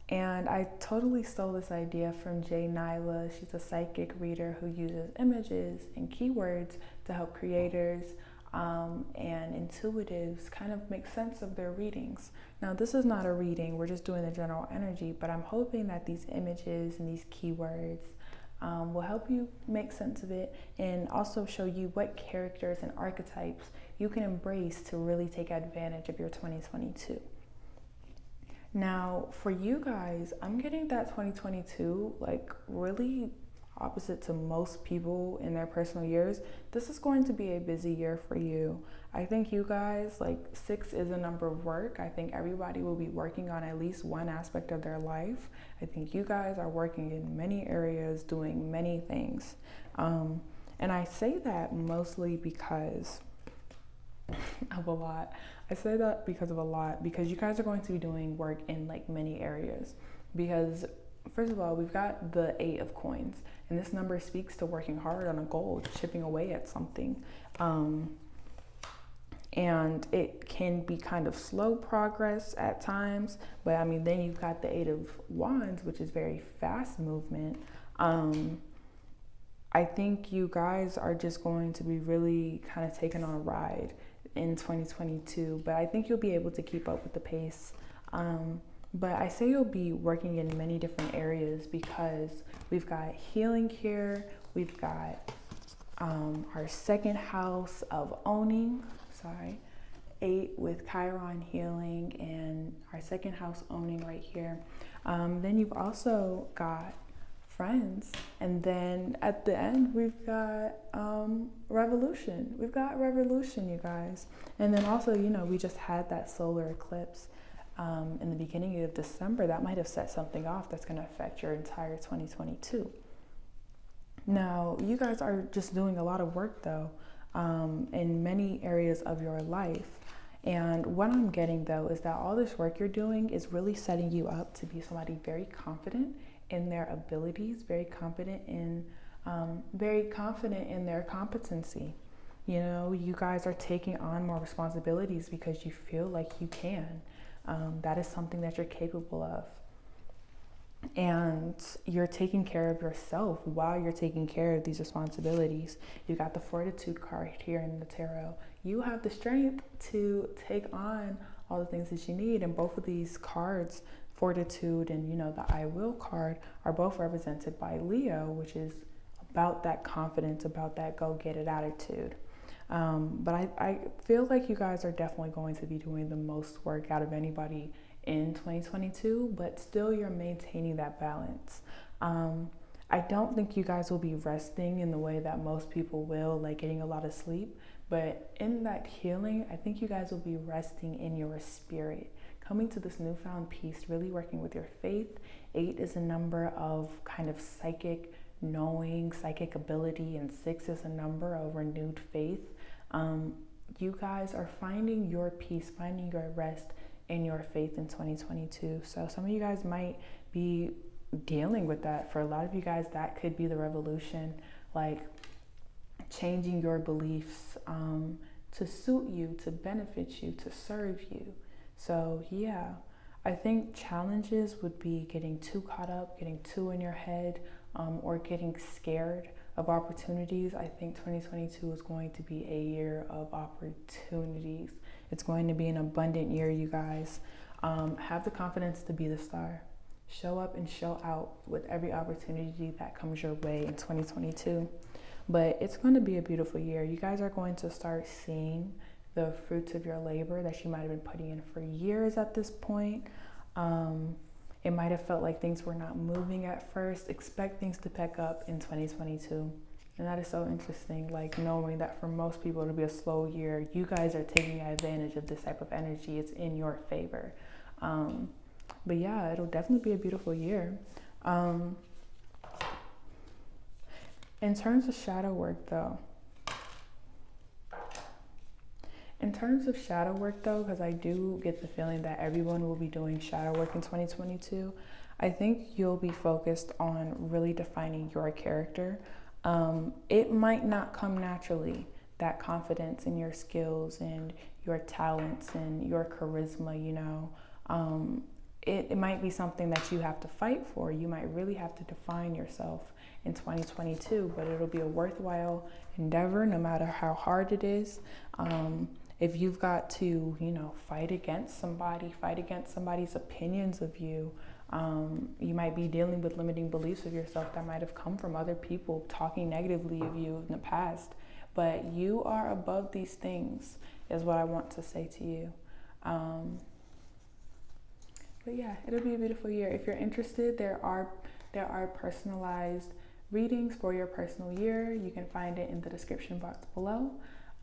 And I totally stole this idea from Nyla. She's a psychic reader who uses images and keywords to help creators and intuitives kind of make sense of their readings. Now, this is not a reading, we're just doing the general energy, but I'm hoping that these images and these keywords will help you make sense of it, and also show you what characters and archetypes you can embrace to really take advantage of your 2022. Now, for you guys, I'm getting that 2022, like, really opposite to most people in their personal years. This is going to be a busy year for you. I think you guys, like, 6 is a number of work. I think everybody will be working on at least one aspect of their life. I think you guys are working in many areas, doing many things. And I say that mostly because of a lot. I say that because of a lot, because you guys are going to be doing work in like many areas. Because first of all, we've got the 8 of coins, and this number speaks to working hard on a goal, chipping away at something. And it can be kind of slow progress at times, but I mean, then you've got the 8 of Wands, which is very fast movement. I think you guys are just going to be really kind of taken on a ride in 2022, but I think you'll be able to keep up with the pace. But I say you'll be working in many different areas because we've got healing here, we've got our second house of owning, 8 with Chiron healing, and our second house owning right here. Then you've also got friends, and then at the end we've got revolution. We've got revolution, you guys. And then also, you know, we just had that solar eclipse in the beginning of December. That might have set something off that's going to affect your entire 2022. Now, you guys are just doing a lot of work, though, in many areas of your life. And what I'm getting, though, is that all this work you're doing is really setting you up to be somebody very confident in their abilities, very confident in their competency. You know, you guys are taking on more responsibilities because you feel like you can. That is something that you're capable of. And you're taking care of yourself while you're taking care of these responsibilities. You got the Fortitude card here in the tarot. You have the strength to take on all the things that you need. And both of these cards, Fortitude and, the I Will card, are both represented by Leo, which is about that confidence, about that go get it attitude. But I feel like you guys are definitely going to be doing the most work out of anybody in 2022, but still you're maintaining that balance. I don't think you guys will be resting in the way that most people will, like getting a lot of sleep, but in that healing, I think you guys will be resting in your spirit, coming to this newfound peace, really working with your faith. 8 is a number of kind of psychic knowing, psychic ability, and 6 is a number of renewed faith. You guys are finding your peace, finding your rest in your faith in 2022. So some of you guys might be dealing with that. For a lot of you guys, that could be the revolution, like changing your beliefs to suit you, to benefit you, to serve you. So yeah, I think challenges would be getting too caught up, getting too in your head, or getting scared of opportunities. I think 2022 is going to be a year of opportunities. It's going to be an abundant year, you guys. Have the confidence to be the star. Show up and show out with every opportunity that comes your way in 2022. But it's going to be a beautiful year. You guys are going to start seeing the fruits of your labor that you might have been putting in for years at this point. It might have felt like things were not moving at first. Expect things to pick up in 2022. And that is so interesting, like knowing that for most people it'll be a slow year. You guys are taking advantage of this type of energy. It's in your favor. But yeah, it'll definitely be a beautiful year. In terms of shadow work though, because I do get the feeling that everyone will be doing shadow work in 2022, I think you'll be focused on really defining your character. It might not come naturally, that confidence in your skills and your talents and your charisma, it might be something that you have to fight for. You might really have to define yourself in 2022, but it'll be a worthwhile endeavor no matter how hard it is. If you've got to, fight against somebody's opinions of you, you might be dealing with limiting beliefs of yourself that might have come from other people talking negatively of you in the past. But you are above these things, is what I want to say to you. But yeah, it'll be a beautiful year. If you're interested, there are personalized readings for your personal year. You can find it in the description box below.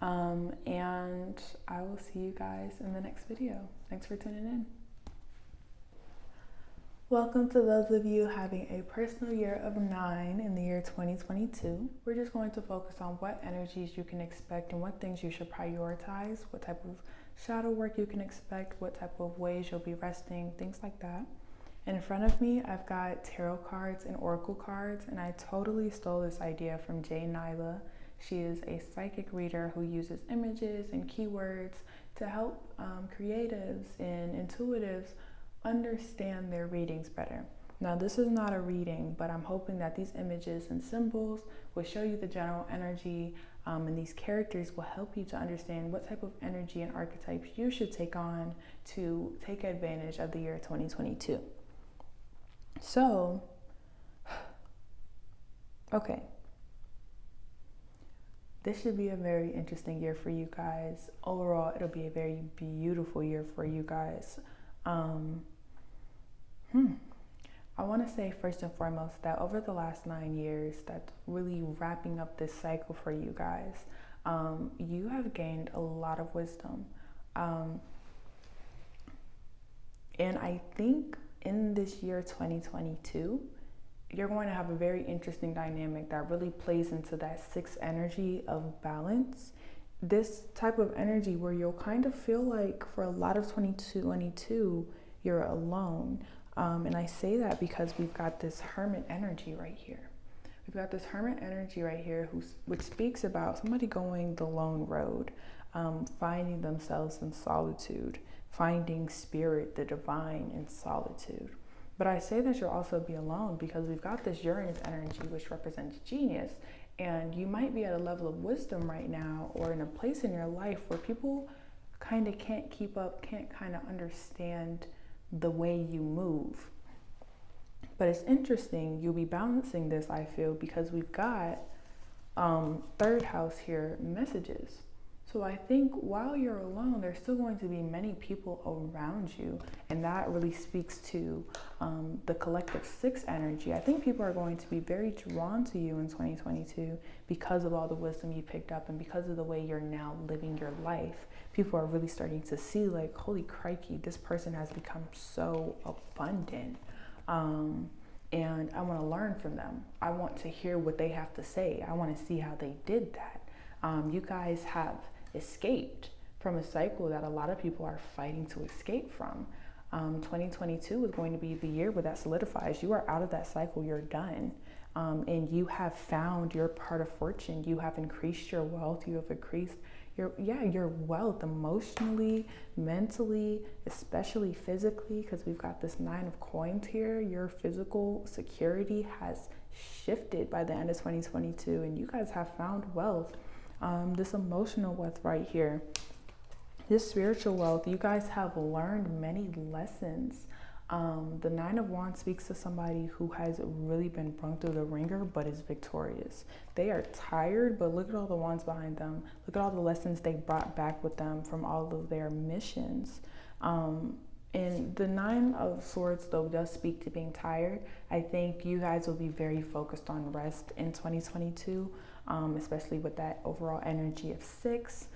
And I will see you guys in the next video. Thanks for tuning in. Welcome to those of you having a personal year of 9 in the year 2022. We're just going to focus on what energies you can expect and what things you should prioritize, what type of shadow work you can expect, what type of ways you'll be resting, things like that. And in front of me, I've got tarot cards and oracle cards, and I totally stole this idea from Nyla. She is a psychic reader who uses images and keywords to help creatives and intuitives understand their readings better. Now, this is not a reading, but I'm hoping that these images and symbols will show you the general energy, and these characters will help you to understand what type of energy and archetypes you should take on to take advantage of the year 2022. So, okay. This should be a very interesting year for you guys. Overall, it'll be a very beautiful year for you guys. I want to say first and foremost that over the last 9 years, that's really wrapping up this cycle for you guys. You have gained a lot of wisdom. And I think in this year 2022, you're going to have a very interesting dynamic that really plays into that 6 energy of balance. This type of energy where you'll kind of feel like for a lot of 2022, you're alone. And I say that because we've got this hermit energy right here. We've got this hermit energy right here which speaks about somebody going the lone road, finding themselves in solitude, finding spirit, the divine in solitude. But I say that you'll also be alone because we've got this Uranus energy, which represents genius. And you might be at a level of wisdom right now, or in a place in your life where people kind of can't keep up, can't kind of understand the way you move. But it's interesting, you'll be balancing this, I feel, because we've got third house here, messages. So I think while you're alone, there's still going to be many people around you. And that really speaks to the collective 6 energy. I think people are going to be very drawn to you in 2022 because of all the wisdom you picked up and because of the way you're now living your life. People are really starting to see like, holy crikey, this person has become so abundant. And I want to learn from them. I want to hear what they have to say. I want to see how they did that. You guys have escaped from a cycle that a lot of people are fighting to escape from. 2022 is going to be the year where that solidifies. You are out of that cycle, you're done. And you have found your part of fortune. You have increased your wealth. You have increased your wealth emotionally, mentally, especially physically, because we've got this 9 of coins here. Your physical security has shifted by the end of 2022, and you guys have found wealth. This emotional wealth right here, this spiritual wealth, you guys have learned many lessons. The 9 of Wands speaks to somebody who has really been brung through the ringer but is victorious. They are tired, but look at all the wands behind them. Look at all the lessons they brought back with them from all of their missions. And the 9 of Swords, though, does speak to being tired. I think you guys will be very focused on rest in 2022, especially with that overall energy of 6.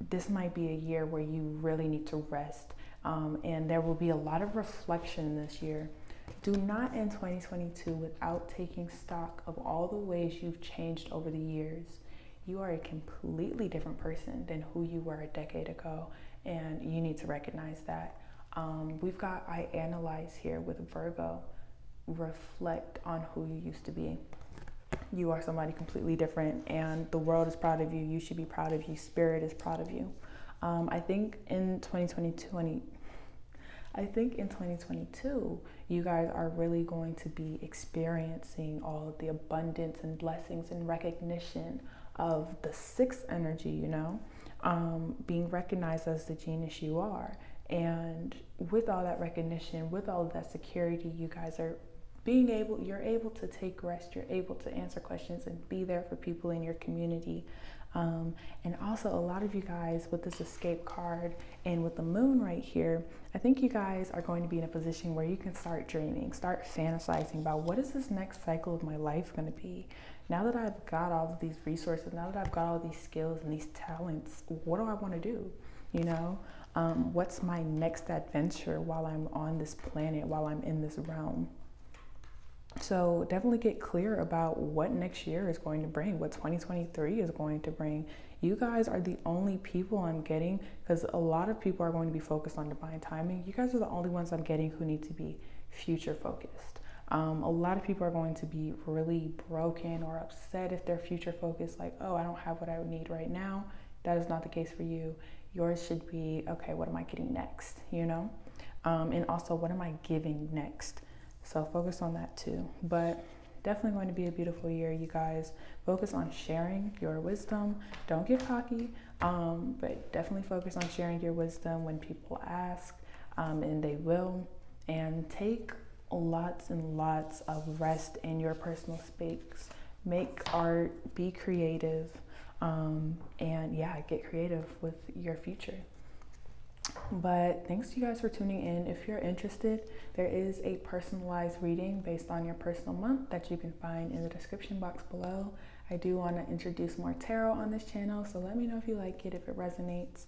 This might be a year where you really need to rest. And there will be a lot of reflection this year. Do not end 2022 without taking stock of all the ways you've changed over the years. You are a completely different person than who you were a decade ago, and you need to recognize that. We've got I analyze here with Virgo. Reflect on who you used to be. You are somebody completely different, and the world is proud of you. You should be proud of you. Spirit is proud of you. I think in 2022, you guys are really going to be experiencing all of the abundance and blessings and recognition of the 6th energy, you know, being recognized as the genius you are. And with all that recognition, with all of that security, you guys are you're able to take rest, you're able to answer questions and be there for people in your community. And also a lot of you guys with this escape card and with the moon right here, I think you guys are going to be in a position where you can start dreaming, start fantasizing about what is this next cycle of my life going to be? Now that I've got all of these resources, now that I've got all these skills and these talents, what do I want to do? You know, what's my next adventure while I'm on this planet, while I'm in this realm? So definitely get clear about what next year is going to bring, what 2023 is going to bring. You guys are the only people I'm getting, because a lot of people are going to be focused on divine timing. You guys are the only ones I'm getting who need to be future focused. A lot of people are going to be really broken or upset if they're future focused, like, oh, I don't have what I would need right now. That is not the case for you. Yours should be, okay, what am I getting next, you know? And also, what am I giving next? So focus on that too. But definitely going to be a beautiful year, you guys. Focus on sharing your wisdom. Don't get cocky, but definitely focus on sharing your wisdom when people ask, and they will. And take lots and lots of rest in your personal space. Make art, be creative, and yeah, get creative with your future. But thanks to you guys for tuning in. If you're interested, there is a personalized reading based on your personal month that you can find in the description box below. I do want to introduce more tarot on this channel, so let me know if you like it, if it resonates.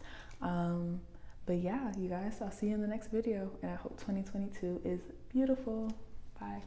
But yeah, you guys, I'll see you in the next video, and I hope 2022 is beautiful. Bye.